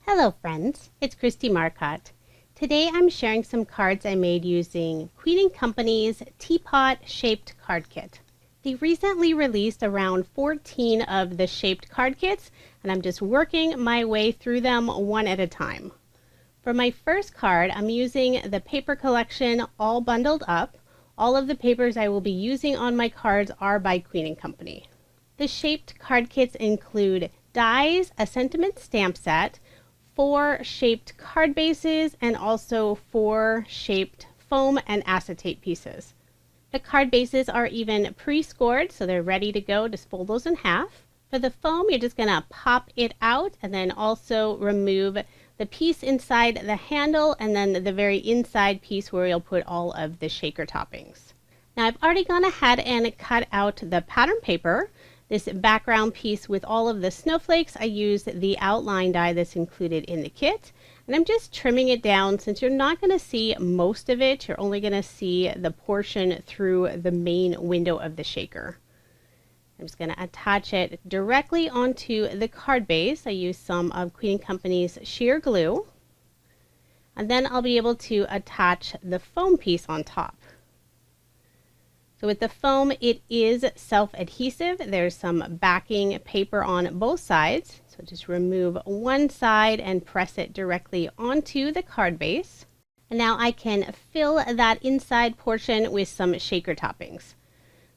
Hello friends, it's Kristie Marcotte. Today I'm sharing some cards I made using Queen Company's Teapot Shaped card kit. They recently released around 14 of the shaped card kits, and I'm just working my way through them one at a time. For my first card, I'm using the paper collection All Bundled Up. All of the papers I will be using on my cards are by Queen Company. The shaped card kits include dies, a sentiment stamp set, 4 shaped card bases, and also 4 shaped foam and acetate pieces. The card bases are even pre-scored, so they're ready to go. Just fold those in half. For the foam, you're just going to pop it out and then also remove the piece inside the handle and then the very inside piece where you'll put all of the shaker toppings. Now I've already gone ahead and cut out the pattern paper. This background piece with all of the snowflakes, I used the outline die that's included in the kit. And I'm just trimming it down since you're not going to see most of it. You're only going to see the portion through the main window of the shaker. I'm just going to attach it directly onto the card base. I used some of Queen Company's sheer glue. And then I'll be able to attach the foam piece on top. So with the foam, it is self-adhesive. There's some backing paper on both sides. So just remove one side and press it directly onto the card base. And now I can fill that inside portion with some shaker toppings.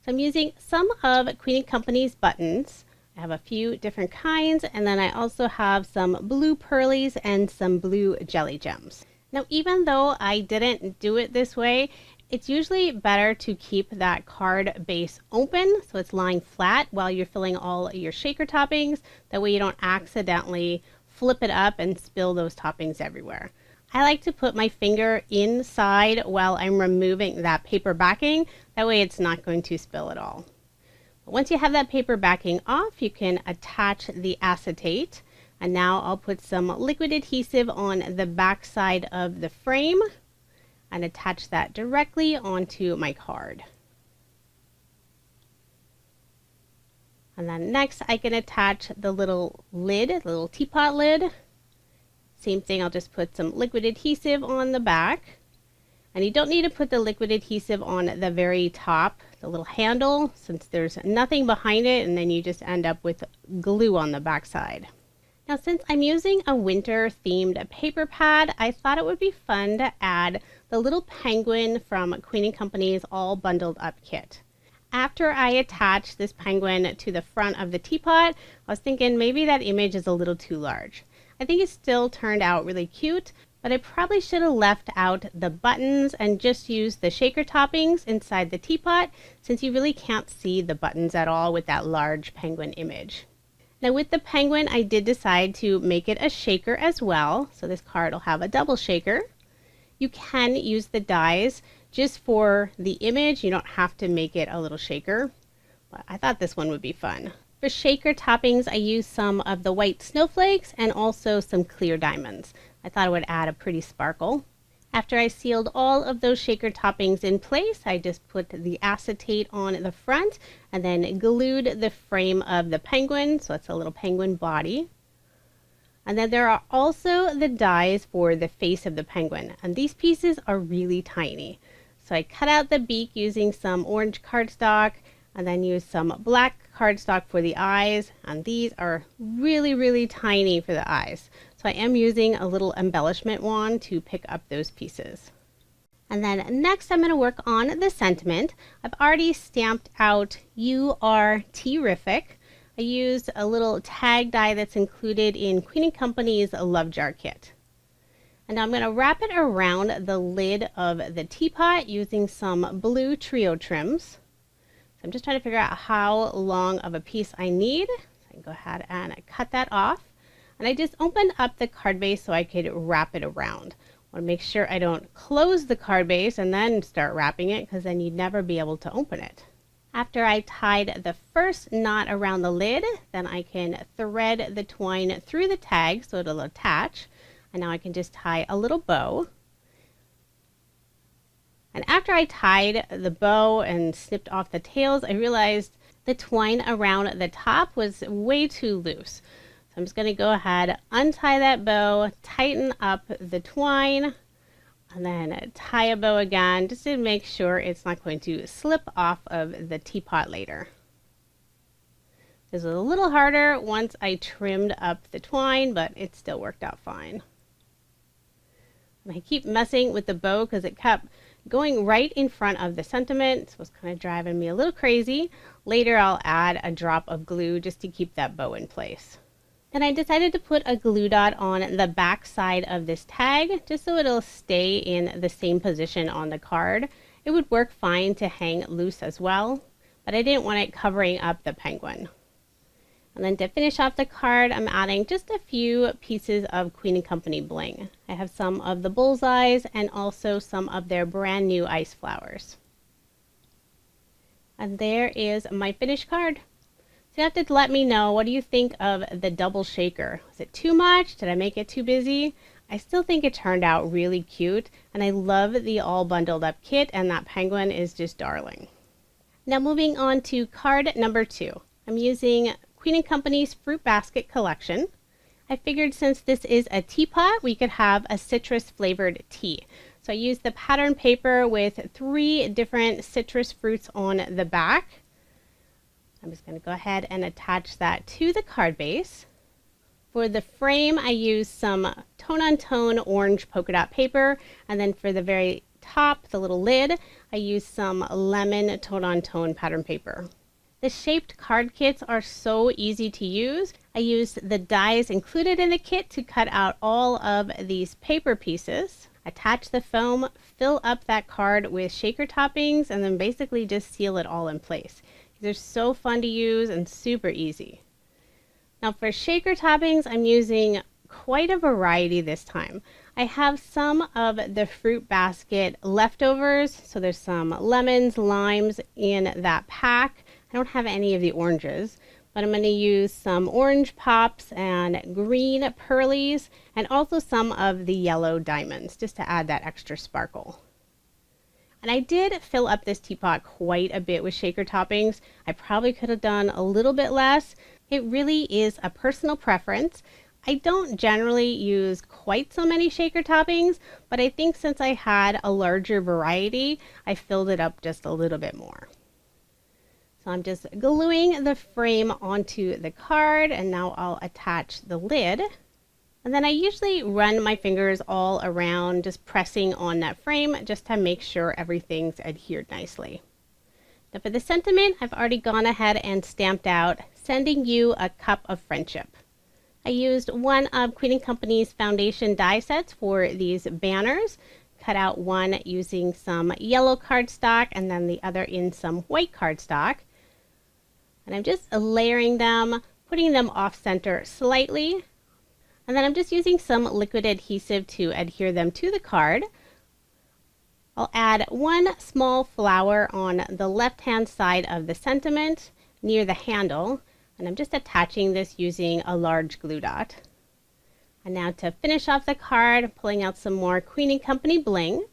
So I'm using some of Queen Company's buttons. I have a few different kinds, and then I also have some blue pearlies and some blue jelly gems. Now, even though I didn't do it this way, it's usually better to keep that card base open so it's lying flat while you're filling all your shaker toppings. That way you don't accidentally flip it up and spill those toppings everywhere. I like to put my finger inside while I'm removing that paper backing. That way it's not going to spill at all. But once you have that paper backing off, you can attach the acetate. And now I'll put some liquid adhesive on the back side of the frame and attach that directly onto my card. And then next I can attach the little lid, the little teapot lid. Same thing, I'll just put some liquid adhesive on the back. And you don't need to put the liquid adhesive on the very top, the little handle, since there's nothing behind it, and then you just end up with glue on the back side. Now, since I'm using a winter themed paper pad, I thought it would be fun to add the little penguin from Queen Company's All Bundled Up kit. After I attached this penguin to the front of the teapot, I was thinking maybe that image is a little too large. I think it still turned out really cute, but I probably should have left out the buttons and just used the shaker toppings inside the teapot, since you really can't see the buttons at all with that large penguin image. Now with the penguin, I did decide to make it a shaker as well. So this card will have a double shaker. You can use the dies just for the image. You don't have to make it a little shaker, but I thought this one would be fun. For shaker toppings, I used some of the white snowflakes and also some clear diamonds. I thought it would add a pretty sparkle. After I sealed all of those shaker toppings in place, I just put the acetate on the front and then glued the frame of the penguin, so it's a little penguin body. And then there are also the dies for the face of the penguin, and these pieces are really tiny. So I cut out the beak using some orange cardstock and then used some black cardstock for the eyes, and these are really, really tiny for the eyes. So I am using a little embellishment wand to pick up those pieces. And then next I'm going to work on the sentiment. I've already stamped out "You Are Terrific." I used a little tag die that's included in Queen Company's Love Jar kit. And now I'm going to wrap it around the lid of the teapot using some blue trio trims. So I'm just trying to figure out how long of a piece I need. So I can go ahead and cut that off. And I just opened up the card base so I could wrap it around. I want to make sure I don't close the card base and then start wrapping it, because then you'd never be able to open it. After I tied the first knot around the lid, then I can thread the twine through the tag so it'll attach. And now I can just tie a little bow. And after I tied the bow and snipped off the tails, I realized the twine around the top was way too loose. So I'm just going to go ahead, untie that bow, tighten up the twine, and then tie a bow again just to make sure it's not going to slip off of the teapot later. This was a little harder once I trimmed up the twine, but it still worked out fine. And I keep messing with the bow because it kept going right in front of the sentiment, so it was kind of driving me a little crazy. Later I'll add a drop of glue just to keep that bow in place. Then I decided to put a glue dot on the back side of this tag just so it'll stay in the same position on the card. It would work fine to hang loose as well, but I didn't want it covering up the penguin. And then to finish off the card, I'm adding just a few pieces of Queen Company bling. I have some of the bullseyes and also some of their brand new ice flowers. And there is my finished card. So you have to let me know, what do you think of the double shaker? Was it too much? Did I make it too busy? I still think it turned out really cute, and I love the all bundled up kit, and that penguin is just darling. Now moving on to card number 2. I'm using Queen Company's Fruit Basket collection. I figured since this is a teapot, we could have a citrus flavored tea. So I used the pattern paper with 3 different citrus fruits on the back. I'm just going to go ahead and attach that to the card base. For the frame, I used some tone-on-tone orange polka dot paper, and then for the very top, the little lid, I used some lemon tone-on-tone pattern paper. The shaped card kits are so easy to use. I used the dies included in the kit to cut out all of these paper pieces, attach the foam, fill up that card with shaker toppings, and then basically just seal it all in place. These are so fun to use and super easy. Now for shaker toppings, I'm using quite a variety this time. I have some of the fruit basket leftovers, so there's some lemons, limes in that pack. I don't have any of the oranges, but I'm going to use some orange pops and green pearlies and also some of the yellow diamonds just to add that extra sparkle. And I did fill up this teapot quite a bit with shaker toppings. I probably could have done a little bit less. It really is a personal preference. I don't generally use quite so many shaker toppings, but I think since I had a larger variety, I filled it up just a little bit more. So I'm just gluing the frame onto the card, and now I'll attach the lid. And then I usually run my fingers all around, just pressing on that frame just to make sure everything's adhered nicely. Now for the sentiment, I've already gone ahead and stamped out, "Sending you a cup of friendship." I used one of Queen Company's foundation die sets for these banners, cut out one using some yellow cardstock and then the other in some white cardstock. And I'm just layering them, putting them off center slightly. And then I'm just using some liquid adhesive to adhere them to the card. I'll add one small flower on the left-hand side of the sentiment near the handle. And I'm just attaching this using a large glue dot. And now to finish off the card, I'm pulling out some more Queen Company bling.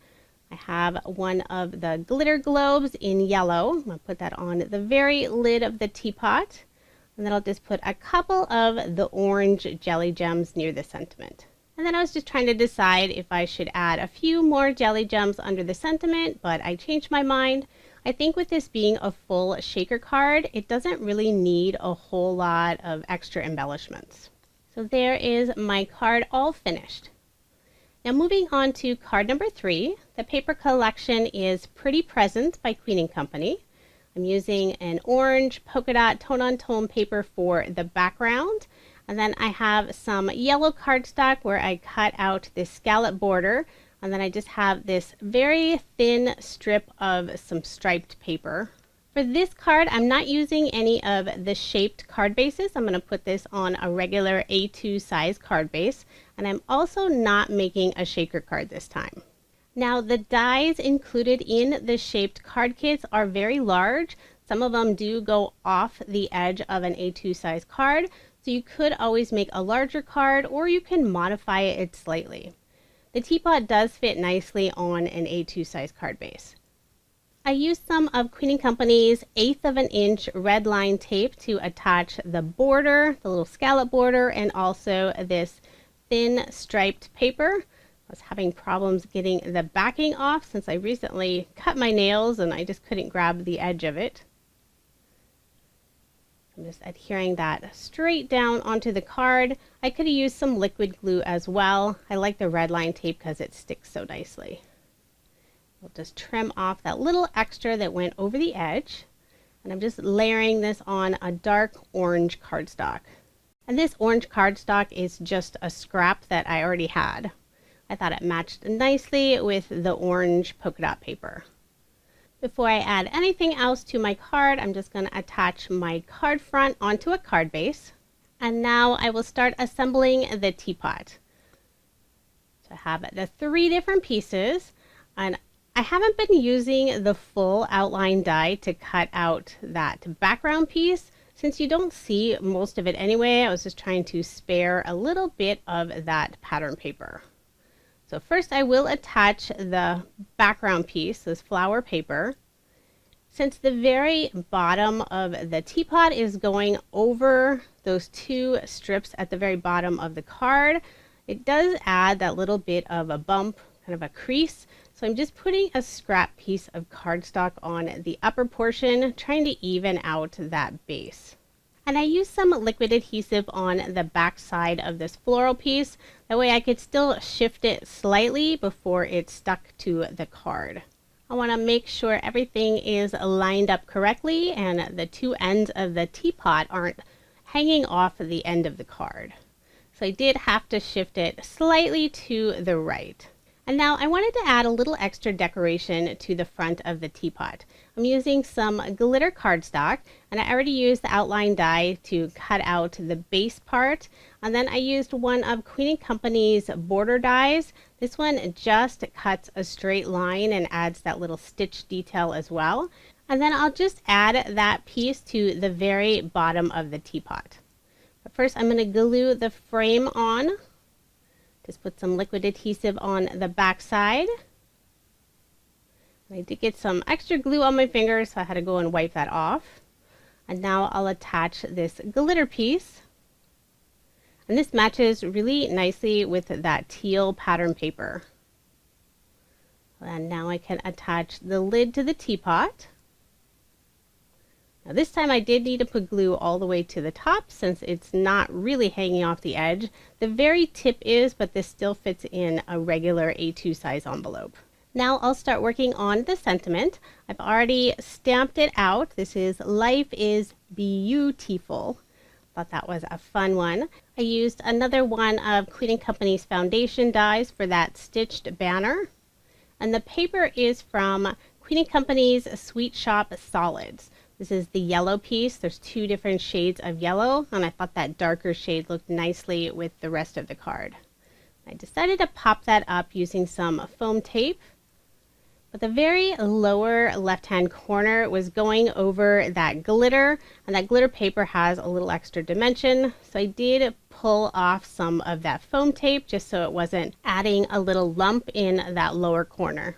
I have one of the glitter globes in yellow. I'm going to put that on the very lid of the teapot. And then I'll just put a couple of the orange jelly gems near the sentiment. And then I was just trying to decide if I should add a few more jelly gems under the sentiment, but I changed my mind. I think with this being a full shaker card, it doesn't really need a whole lot of extra embellishments. So there is my card all finished. Now moving on to card number 3, the paper collection is Pretty Presents by Queen Company. I'm using an orange polka dot tone-on-tone paper for the background. And then I have some yellow cardstock where I cut out this scallop border. And then I just have this very thin strip of some striped paper. For this card, I'm not using any of the shaped card bases. I'm going to put this on a regular A2 size card base. And I'm also not making a shaker card this time. Now the dies included in the shaped card kits are very large. Some of them do go off the edge of an A2 size card. So you could always make a larger card or you can modify it slightly. The teapot does fit nicely on an A2 size card base. I used some of Queen Company's 1/8 of an inch red line tape to attach the border, the little scallop border, and also this thin striped paper. I was having problems getting the backing off since I recently cut my nails and I just couldn't grab the edge of it. I'm just adhering that straight down onto the card. I could have used some liquid glue as well. I like the red line tape because it sticks so nicely. We'll just trim off that little extra that went over the edge. And I'm just layering this on a dark orange cardstock. And this orange cardstock is just a scrap that I already had. I thought it matched nicely with the orange polka dot paper. Before I add anything else to my card, I'm just going to attach my card front onto a card base. And now I will start assembling the teapot. So I have the 3 different pieces, and I haven't been using the full outline die to cut out that background piece. Since you don't see most of it anyway, I was just trying to spare a little bit of that pattern paper. So first I will attach the background piece, this flower paper. Since the very bottom of the teapot is going over those 2 strips at the very bottom of the card, it does add that little bit of a bump, kind of a crease. So I'm just putting a scrap piece of cardstock on the upper portion, trying to even out that base. And I used some liquid adhesive on the back side of this floral piece. That way I could still shift it slightly before it stuck to the card. I want to make sure everything is lined up correctly and the 2 ends of the teapot aren't hanging off the end of the card. So I did have to shift it slightly to the right. And now I wanted to add a little extra decoration to the front of the teapot. I'm using some glitter cardstock, and I already used the outline die to cut out the base part. And then I used one of Queen Company's border dies. This one just cuts a straight line and adds that little stitch detail as well. And then I'll just add that piece to the very bottom of the teapot. But first I'm going to glue the frame on. Just put some liquid adhesive on the back side. I did get some extra glue on my fingers, so I had to go and wipe that off. And now I'll attach this glitter piece. And this matches really nicely with that teal pattern paper. And now I can attach the lid to the teapot. Now this time I did need to put glue all the way to the top since it's not really hanging off the edge. The very tip is, but this still fits in a regular A2 size envelope. Now I'll start working on the sentiment. I've already stamped it out. This is "Life is Beautiful." Thought that was a fun one. I used another one of Queen Company's foundation dies for that stitched banner. And the paper is from Queen Company's Sweet Shop Solids. This is the yellow piece. There's 2 different shades of yellow, and I thought that darker shade looked nicely with the rest of the card. I decided to pop that up using some foam tape. But the very lower left-hand corner was going over that glitter, and that glitter paper has a little extra dimension. So I did pull off some of that foam tape just so it wasn't adding a little lump in that lower corner.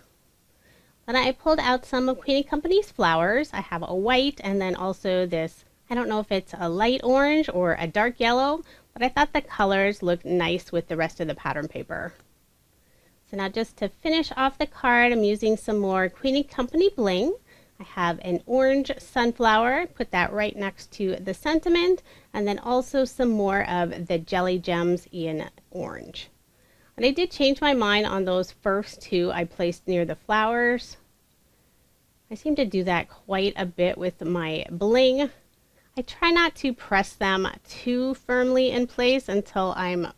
Then I pulled out some of Queen Company's flowers. I have a white and then also this, I don't know if it's a light orange or a dark yellow, but I thought the colors looked nice with the rest of the pattern paper. So now just to finish off the card, I'm using some more Queen Company bling. I have an orange sunflower, put that right next to the sentiment, and then also some more of the jelly gems in orange. And I did change my mind on those first 2 I placed near the flowers. I seem to do that quite a bit with my bling. I try not to press them too firmly in place until I'm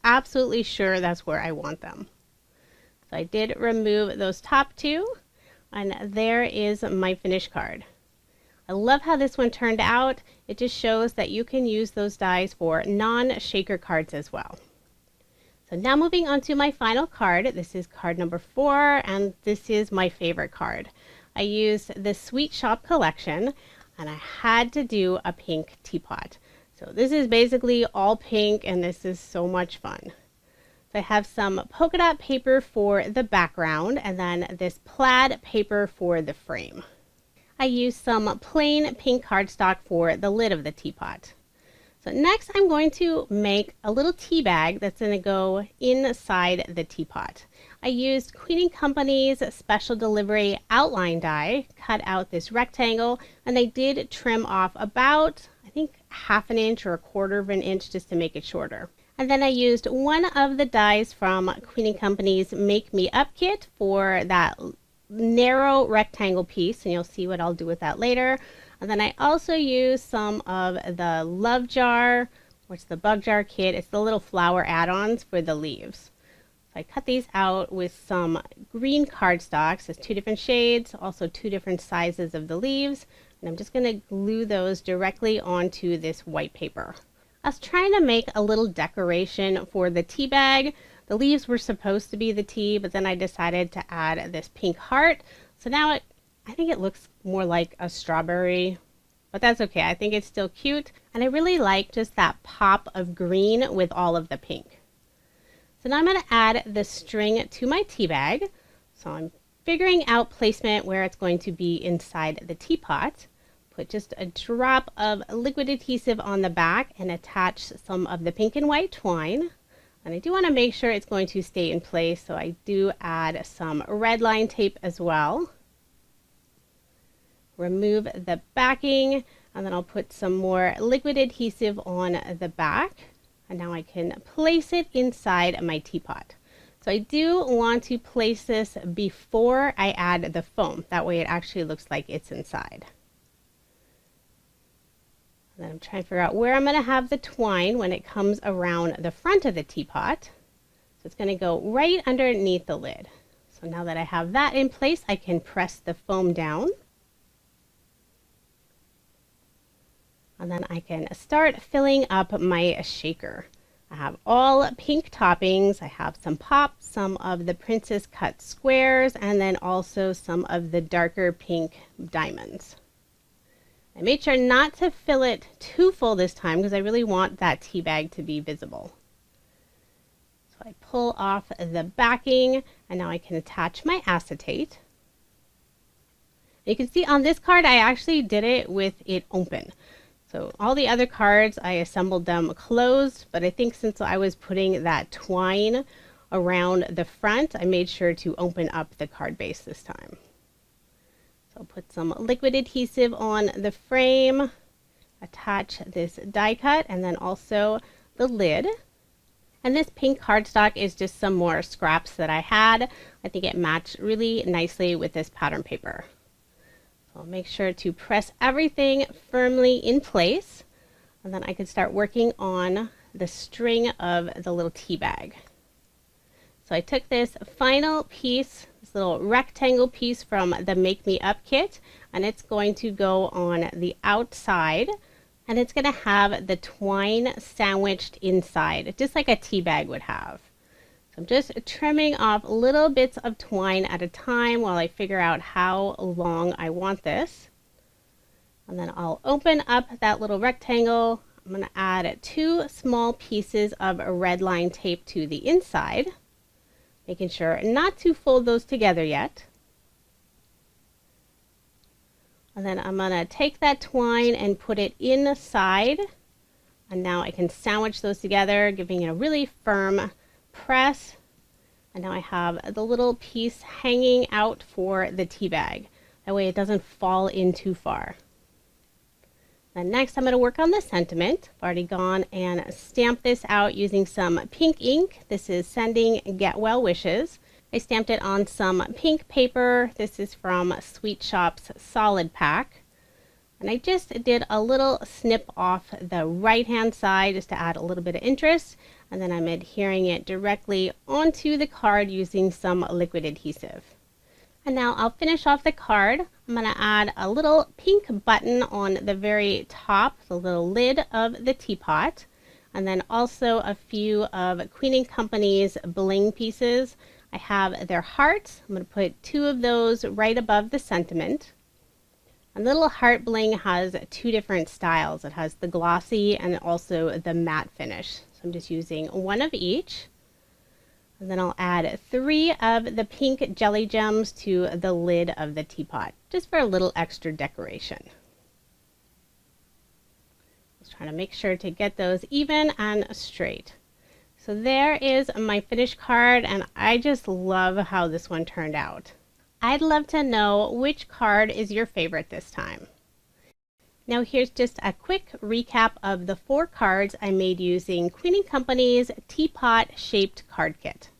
absolutely sure that's where I want them. So I did remove those top 2, and there is my finished card. I love how this one turned out. It just shows that you can use those dies for non-shaker cards as well. So now moving on to my final card. This is card number 4, and this is my favorite card. I used the Sweet Shop collection, and I had to do a pink teapot. So this is basically all pink, and this is so much fun. So I have some polka dot paper for the background and then this plaid paper for the frame. I used some plain pink cardstock for the lid of the teapot. So next I'm going to make a little tea bag that's going to go inside the teapot. I used Queen Company's special delivery outline die, cut out this rectangle, and I did trim off about, I think, 1/2 inch or 1/4 inch just to make it shorter. And then I used one of the dies from Queen Company's Make Me Up kit for that narrow rectangle piece, and you'll see what I'll do with that later. And then I also used some of the Love Jar, which is the Bug Jar kit. It's the little flower add-ons for the leaves. So I cut these out with some green cardstocks. It's 2 different shades, also 2 different sizes of the leaves. And I'm just going to glue those directly onto this white paper. I was trying to make a little decoration for the tea bag. The leaves were supposed to be the tea, but then I decided to add this pink heart. So now I think it looks more like a strawberry, but that's okay. I think it's still cute. And I really like just that pop of green with all of the pink. So now I'm going to add the string to my tea bag. So I'm figuring out placement where it's going to be inside the teapot. Put just a drop of liquid adhesive on the back and attach some of the pink and white twine. And I do want to make sure it's going to stay in place, so I do add some red line tape as well. Remove the backing, and then I'll put some more liquid adhesive on the back. And now I can place it inside my teapot. So I do want to place this before I add the foam. That way it actually looks like it's inside. And then I'm trying to figure out where I'm going to have the twine when it comes around the front of the teapot. So it's going to go right underneath the lid. So now that I have that in place, I can press the foam down. And then I can start filling up my shaker. I have all pink toppings. I have some pop, some of the princess cut squares, and then also some of the darker pink diamonds. I made sure not to fill it too full this time because I really want that tea bag to be visible. So I pull off the backing and now I can attach my acetate. You can see on this card I actually did it with it open. So all the other cards I assembled them closed, but I think since I was putting that twine around the front, I made sure to open up the card base this time. So I'll put some liquid adhesive on the frame, attach this die cut, and then also the lid. And this pink cardstock is just some more scraps that I had. I think it matched really nicely with this pattern paper. So I'll make sure to press everything firmly in place, and then I can start working on the string of the little tea bag. So I took this final piece, this little rectangle piece from the Make Me Up kit, and it's going to go on the outside, and it's going to have the twine sandwiched inside, just like a tea bag would have. So I'm just trimming off little bits of twine at a time while I figure out how long I want this. And then I'll open up that little rectangle. I'm going to add 2 small pieces of red line tape to the inside, making sure not to fold those together yet. And then I'm going to take that twine and put it inside. And now I can sandwich those together, giving it a really firm press. And now I have the little piece hanging out for the tea bag. That way it doesn't fall in too far. Then next I'm going to work on the sentiment. I've already gone and stamped this out using some pink ink. This is Sending Get Well Wishes. I stamped it on some pink paper. This is from Sweet Shop's Solid Pack. And I just did a little snip off the right hand side just to add a little bit of interest. And then I'm adhering it directly onto the card using some liquid adhesive. And now I'll finish off the card. I'm going to add a little pink button on the very top, the little lid of the teapot. And then also a few of Queen Company's bling pieces. I have their hearts. I'm going to put 2 of those right above the sentiment. And the little heart bling has 2 different styles. It has the glossy and also the matte finish. So I'm just using 1 of each. And then I'll add 3 of the pink jelly gems to the lid of the teapot, just for a little extra decoration. Just trying to make sure to get those even and straight. So there is my finished card, and I just love how this one turned out. I'd love to know which card is your favorite this time. Now here's just a quick recap of the 4 cards I made using Queen Company's Teapot Shaped card kit.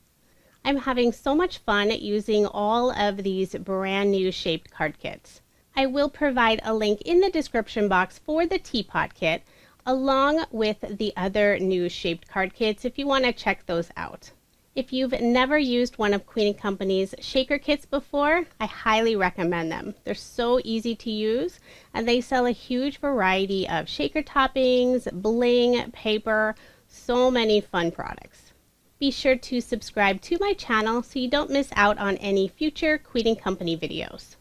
I'm having so much fun using all of these brand new shaped card kits. I will provide a link in the description box for the teapot kit, along with the other new shaped card kits if you want to check those out. If you've never used one of Queen Company's shaker kits before, I highly recommend them. They're so easy to use, and they sell a huge variety of shaker toppings, bling, paper, so many fun products. Be sure to subscribe to my channel so you don't miss out on any future Queen Company videos.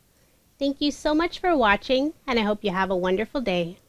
Thank you so much for watching, and I hope you have a wonderful day.